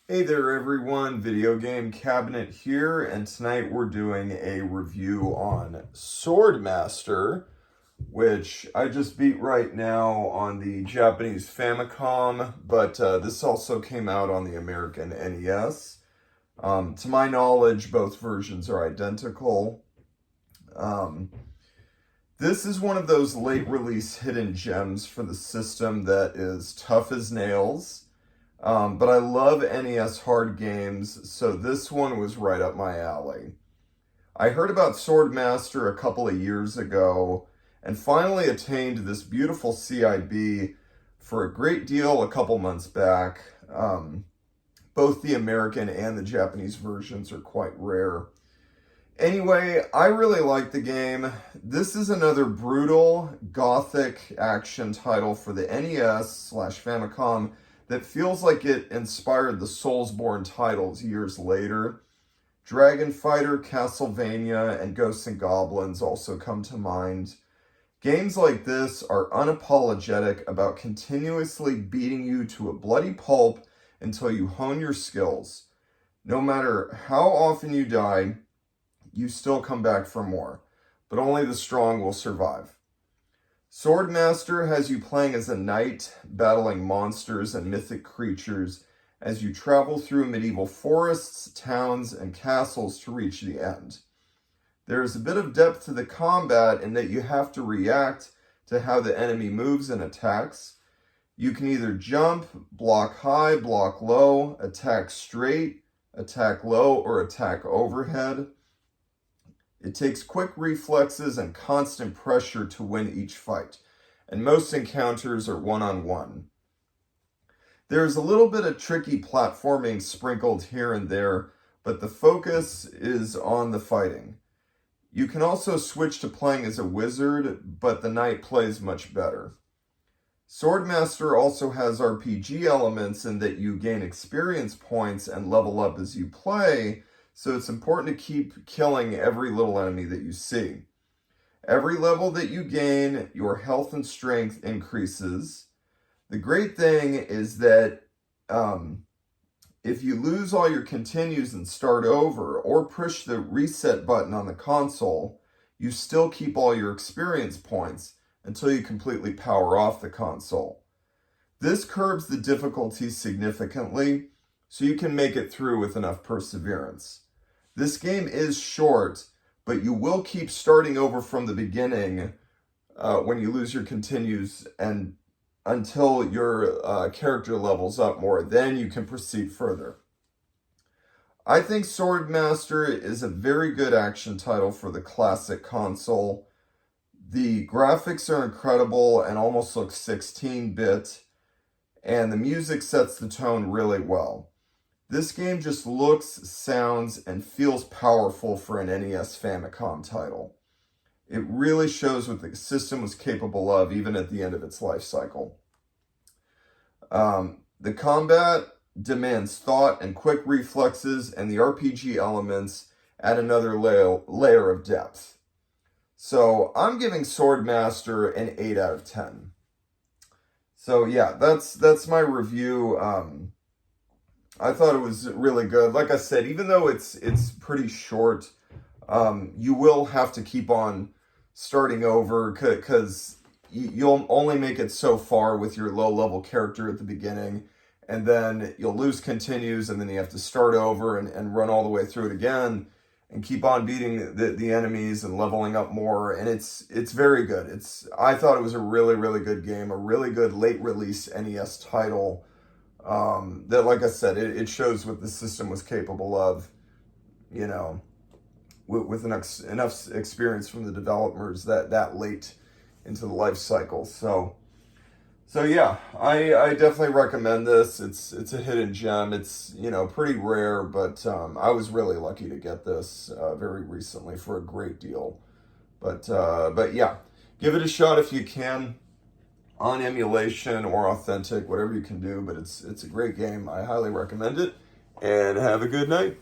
Hey there everyone, Videogame Cabinet here, and tonight we're doing a review on Swordmaster, which I just beat right now on the Japanese Famicom, but this also came out on the American NES. To my knowledge, both versions are identical. This is one of those late release hidden gems for the system that is tough as nails. But I love NES hard games, so this one was right up my alley. I heard about Swordmaster a couple of years ago and finally attained this beautiful CIB for a great deal a couple months back. Both the American and the Japanese versions are quite rare. Anyway, I really like the game. This is another brutal, gothic action title for the NES/Famicom that feels like it inspired the Soulsborne titles years later. Dragon Fighter, Castlevania, and Ghosts and Goblins also come to mind. Games like this are unapologetic about continuously beating you to a bloody pulp until you hone your skills. No matter how often you die, you still come back for more, but only the strong will survive. Swordmaster has you playing as a knight, battling monsters and mythic creatures as you travel through medieval forests, towns, and castles to reach the end. There is a bit of depth to the combat in that you have to react to how the enemy moves and attacks. You can either jump, block high, block low, attack straight, attack low, or attack overhead. It takes quick reflexes and constant pressure to win each fight, and most encounters are one-on-one. There's a little bit of tricky platforming sprinkled here and there, but the focus is on the fighting. You can also switch to playing as a wizard, but the knight plays much better. Swordmaster also has RPG elements in that you gain experience points and level up as you play, so it's important to keep killing every little enemy that you see. Every level that you gain, your health and strength increases. The great thing is that if you lose all your continues and start over, or push the reset button on the console, you still keep all your experience points until you completely power off the console. This curbs the difficulty significantly, so you can make it through with enough perseverance. This game is short, but you will keep starting over from the beginning when you lose your continues and until your character levels up more. Then you can proceed further. I think Swordmaster is a very good action title for the classic console. The graphics are incredible and almost look 16-bit, and the music sets the tone really well. This game just looks, sounds, and feels powerful for an NES Famicom title. It really shows what the system was capable of even at the end of its life cycle. The combat demands thought and quick reflexes, and the RPG elements add another layer of depth. So I'm giving Swordmaster an 8 out of 10. So yeah, that's my review. I thought it was really good. Like I said, even though it's pretty short, you will have to keep on starting over because you'll only make it so far with your low-level character at the beginning, and then you'll lose continues, and then you have to start over and run all the way through it again and keep on beating the enemies and leveling up more, and it's very good. I thought it was a really, really good game, a really good late-release NES title. That, like I said, it shows what the system was capable of, you know, with enough experience from the developers that late into the life cycle. So yeah, I definitely recommend this. It's a hidden gem. It's, you know, pretty rare, but I was really lucky to get this very recently for a great deal. But yeah, give it a shot if you can. On emulation or authentic, whatever you can do, but it's a great game. I highly recommend it, and have a good night.